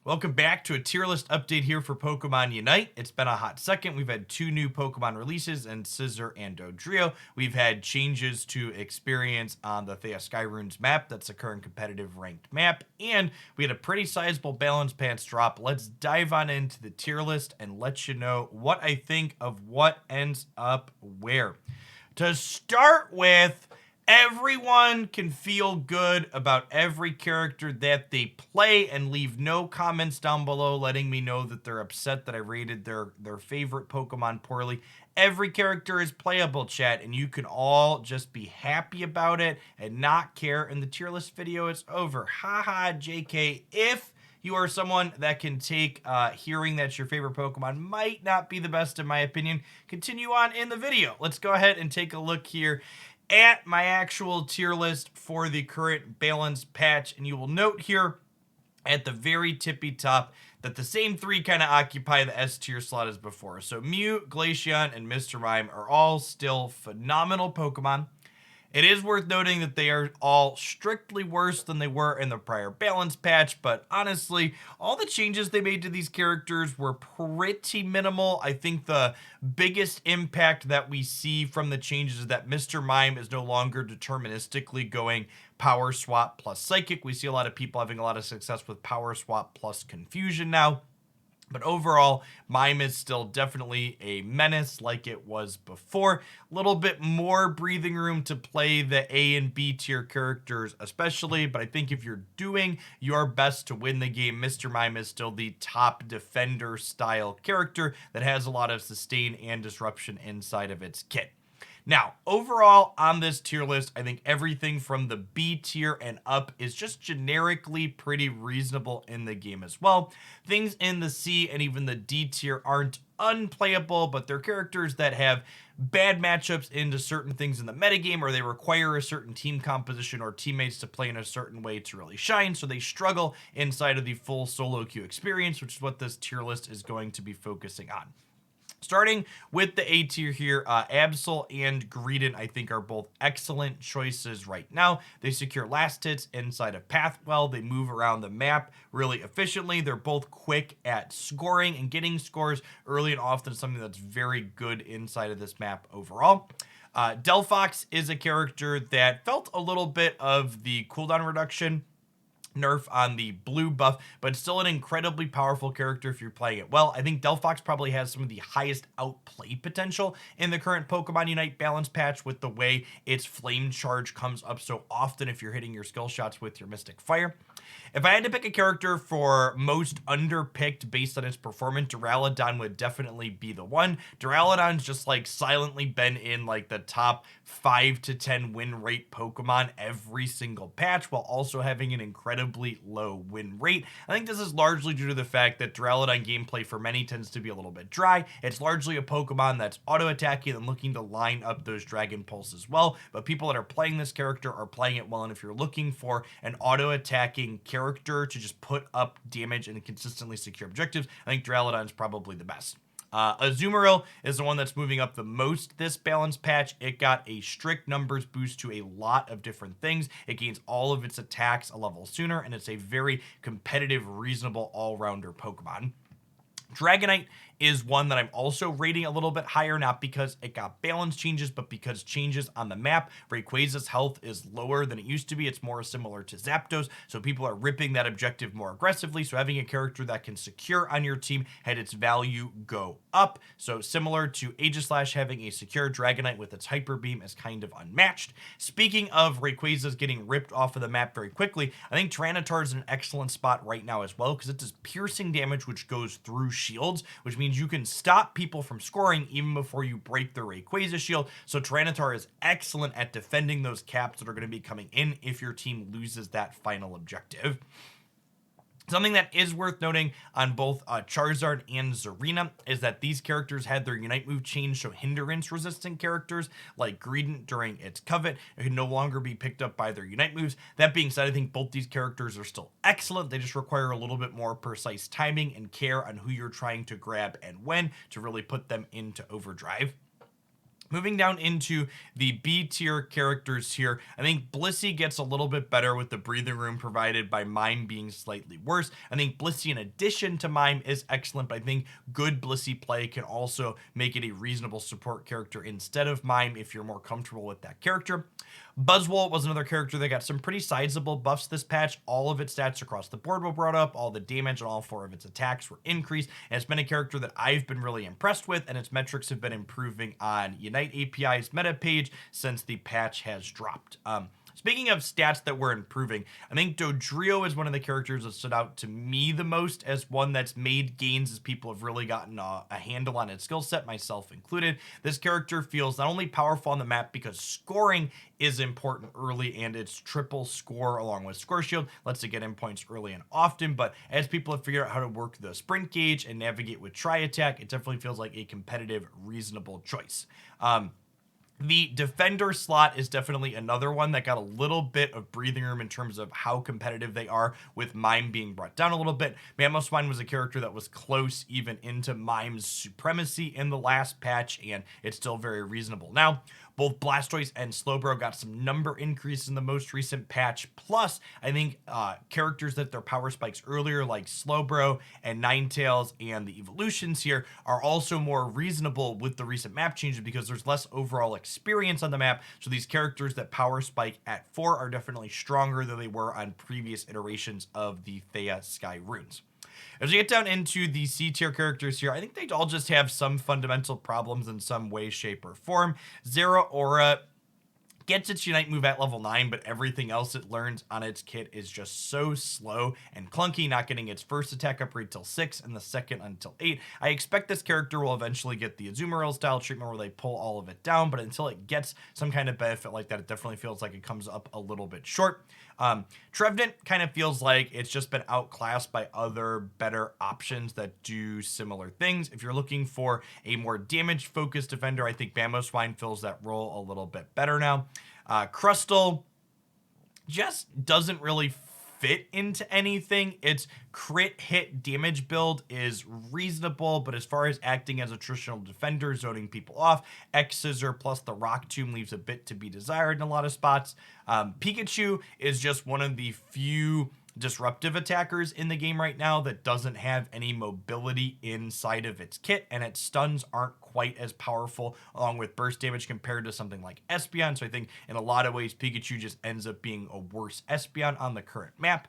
Welcome back to a tier list update here for Pokemon Unite. It's been a hot second. We've had two new Pokemon releases in Scizor and Dodrio. We've had changes to experience on the Thea Skyrunes map. That's the current competitive ranked map. And we had a pretty sizable balance pants drop. Let's dive on into the tier list and let you know what I think of what ends up where. To start with, everyone can feel good about every character that they play and leave no comments down below letting me know that they're upset that I rated their favorite Pokemon poorly. Every character is playable, chat, and you can all just be happy about it and not care. And the tier list video is over. Haha, JK. If you are someone that can take hearing that your favorite Pokemon might not be the best in my opinion, continue on in the video. Let's go ahead and take a look here at my actual tier list for the current balance patch, and you will note here at the very tippy top that the same three kind of occupy the S tier slot as before. So Mew, Glaceon, and Mr. Mime are all still phenomenal Pokemon. It is worth noting that they are all strictly worse than they were in the prior balance patch, but honestly, all the changes they made to these characters were pretty minimal. I think the biggest impact that we see from the changes is that Mr. Mime is no longer deterministically going Power Swap plus Psychic. We see a lot of people having a lot of success with Power Swap plus Confusion now. But overall, Mime is still definitely a menace like it was before. A little bit more breathing room to play the A and B tier characters especially, but I think if you're doing your best to win the game, Mr. Mime is still the top defender style character that has a lot of sustain and disruption inside of its kit. Now, overall on this tier list, I think everything from the B tier and up is just generically pretty reasonable in the game as well. Things in the C and even the D tier aren't unplayable, but they're characters that have bad matchups into certain things in the metagame, or they require a certain team composition or teammates to play in a certain way to really shine, so they struggle inside of the full solo queue experience, which is what this tier list is going to be focusing on. Starting with the A tier here, Absol and Greedent I think are both excellent choices right now. They secure last hits inside of path well. They move around the map really efficiently. They're both quick at scoring and getting scores early and often, something that's very good inside of this map overall. Delphox is a character that felt a little bit of the cooldown reduction nerf on the blue buff, but it's still an incredibly powerful character if you're playing it well. I think Delphox probably has some of the highest outplay potential in the current Pokemon Unite balance patch with the way its flame charge comes up so often if you're hitting your skill shots with your Mystic Fire. If I had to pick a character for most underpicked based on its performance, Duraludon would definitely be the one. Duraludon's just like silently been in like the top 5 to 10 win rate Pokemon every single patch while also having an incredibly low win rate. I think this is largely due to the fact that Duraludon gameplay for many tends to be a little bit dry. It's largely a Pokemon that's auto-attacking and looking to line up those Dragon Pulse as well, but people that are playing this character are playing it well, and if you're looking for an auto-attacking character to just put up damage and consistently secure objectives, I think Duraludon is probably the best. Azumarill is the one that's moving up the most this balance patch. It got a strict numbers boost to a lot of different things. It gains all of its attacks a level sooner, and it's a very competitive, reasonable all-rounder Pokemon. Dragonite is one that I'm also rating a little bit higher, not because it got balance changes, but because changes on the map. Rayquaza's health is lower than it used to be. It's more similar to Zapdos, so people are ripping that objective more aggressively, so having a character that can secure on your team had its value go up. So similar to Aegislash, having a secure Dragonite with its Hyper Beam is kind of unmatched. Speaking of Rayquaza's getting ripped off of the map very quickly, I think Tyranitar is in an excellent spot right now as well, because it does piercing damage which goes through shields, which means you can stop people from scoring even before you break the Rayquaza shield. So Tyranitar is excellent at defending those caps that are going to be coming in if your team loses that final objective. Something that is worth noting on both Charizard and Zarina is that these characters had their Unite move change, so hindrance resistant characters like Greedent during its Covet can no longer be picked up by their Unite moves. That being said, I think both these characters are still excellent. They just require a little bit more precise timing and care on who you're trying to grab and when to really put them into overdrive. Moving down into the B tier characters here, I think Blissey gets a little bit better with the breathing room provided by Mime being slightly worse. I think Blissey in addition to Mime is excellent, but I think good Blissey play can also make it a reasonable support character instead of Mime if you're more comfortable with that character. Buzzwole was another character that got some pretty sizable buffs this patch. All of its stats across the board were brought up, all the damage and all 4 of its attacks were increased, and it's been a character that I've been really impressed with, and its metrics have been improving on Unite API's meta page since the patch has dropped. Speaking of stats that were improving, I think Dodrio is one of the characters that stood out to me the most as one that's made gains as people have really gotten a handle on its skill set, myself included. This character feels not only powerful on the map because scoring is important early, and its triple score along with score shield lets it get in points early and often, but as people have figured out how to work the sprint gauge and navigate with tri-attack, it definitely feels like a competitive, reasonable choice. The defender slot is definitely another one that got a little bit of breathing room in terms of how competitive they are, with Mime being brought down a little bit. Mamoswine was a character that was close even into Mime's supremacy in the last patch, and it's still very reasonable now. Both Blastoise and Slowbro got some number increase in the most recent patch. Plus, I think characters that their power spikes earlier, like Slowbro and Ninetales and the evolutions here, are also more reasonable with the recent map changes because there's less overall experience on the map. So these characters that power spike at 4 are definitely stronger than they were on previous iterations of the Thea Sky runes. As we get down into the C tier characters here, I think they all just have some fundamental problems in some way, shape, or form. Zeraora gets its Unite move at level 9, but everything else it learns on its kit is just so slow and clunky, not getting its first attack upgrade till 6 and the second until 8. I expect this character will eventually get the Azumarill style treatment where they pull all of it down, but until it gets some kind of benefit like that, it definitely feels like it comes up a little bit short. Trevenant kind of feels like it's just been outclassed by other better options that do similar things. If you're looking for a more damage focused defender, I think Mamoswine fills that role a little bit better now. Crustle just doesn't really fit into anything. Its crit hit damage build is reasonable, but as far as acting as a traditional defender, zoning people off, Scizor plus the Rock Tomb leaves a bit to be desired in a lot of spots. Pikachu is just one of the few disruptive attackers in the game right now that doesn't have any mobility inside of its kit, and its stuns aren't quite as powerful along with burst damage compared to something like Espeon. So I think in a lot of ways Pikachu just ends up being a worse Espeon on the current map.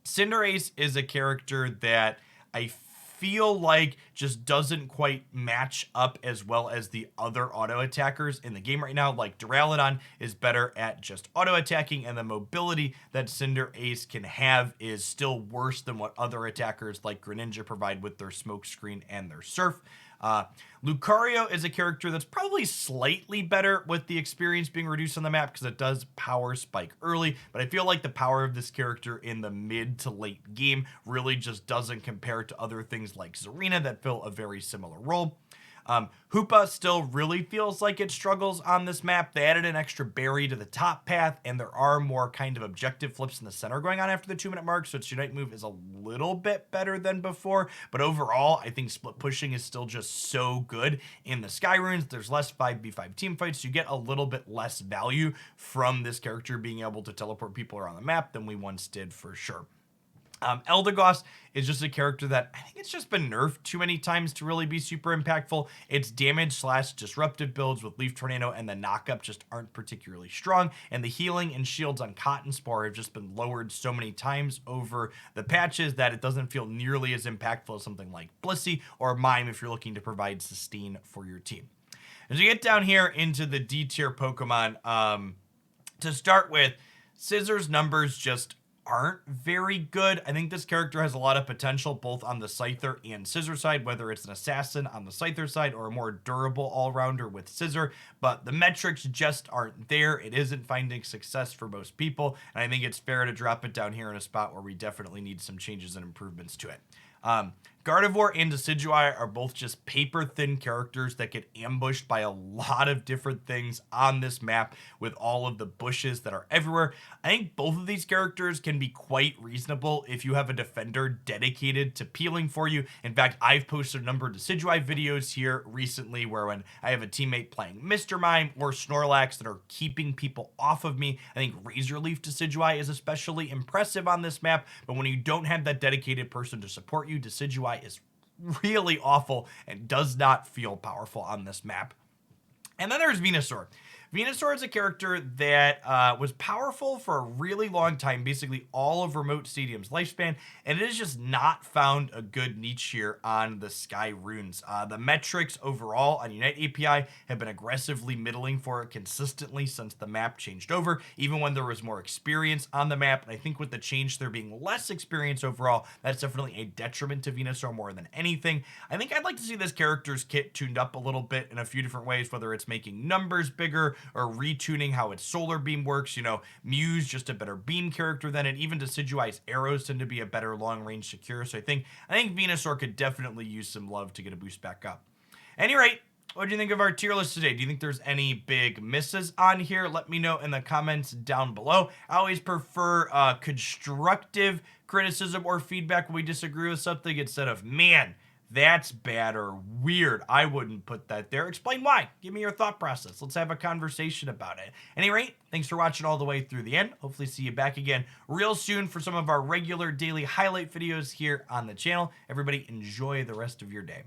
Cinderace is a character that I feel like just doesn't quite match up as well as the other auto attackers in the game right now. Like Duraludon is better at just auto attacking, and the mobility that Cinderace can have is still worse than what other attackers like Greninja provide with their Smokescreen and their Surf. Lucario is a character that's probably slightly better with the experience being reduced on the map because it does power spike early, but I feel like the power of this character in the mid to late game really just doesn't compare to other things like Zarina that fill a very similar role. Hoopa still really feels like it struggles on this map. They added an extra berry to the top path, and there are more kind of objective flips in the center going on after the 2-minute mark, so its Unite move is a little bit better than before, but overall, I think split pushing is still just so good in the Sky Runes. There's less 5v5 team fights, so you get a little bit less value from this character being able to teleport people around the map than we once did for sure. Eldegoss is just a character that I think it's just been nerfed too many times to really be super impactful. Its damage / disruptive builds with Leaf Tornado and the knockup just aren't particularly strong, and the healing and shields on Cotton Spore have just been lowered so many times over the patches that it doesn't feel nearly as impactful as something like Blissey or Mime if you're looking to provide sustain for your team. As you get down here into the D tier Pokemon, to start with, Scizor's numbers just aren't very good. I think this character has a lot of potential both on the Scyther and Scizor side, whether it's an assassin on the Scyther side or a more durable all-rounder with Scizor, but the metrics just aren't there. It isn't finding success for most people, and I think it's fair to drop it down here in a spot where we definitely need some changes and improvements to it. Gardevoir and Decidueye are both just paper thin characters that get ambushed by a lot of different things on this map with all of the bushes that are everywhere. I think both of these characters can be quite reasonable if you have a defender dedicated to peeling for you. In fact, I've posted a number of Decidueye videos here recently where when I have a teammate playing Mr. Mime or Snorlax that are keeping people off of me, I think Razor Leaf Decidueye is especially impressive on this map, but when you don't have that dedicated person to support you, Decidueye is really awful and does not feel powerful on this map. And then there's Venusaur. Venusaur is a character that was powerful for a really long time, basically all of Remote Stadium's lifespan, and it has just not found a good niche here on the Sky Runes. The metrics overall on Unite API have been aggressively middling for it consistently since the map changed over, even when there was more experience on the map. And I think with the change there being less experience overall, that's definitely a detriment to Venusaur more than anything. I think I'd like to see this character's kit tuned up a little bit in a few different ways, whether it's making numbers bigger or retuning how its solar beam works. You know, Mew's just a better beam character than it. Even Decidueye's arrows tend to be a better long range secure. So I think Venusaur could definitely use some love to get a boost back up. At any rate, what do you think of our tier list today? Do you think there's any big misses on here? Let me know in the comments down below. I always prefer constructive criticism or feedback when we disagree with something instead of, man, that's bad or weird. I wouldn't put that there. Explain why. Give me your thought process. Let's have a conversation about it. At any rate, thanks for watching all the way through the end. Hopefully see you back again real soon for some of our regular daily highlight videos here on the channel. Everybody enjoy the rest of your day.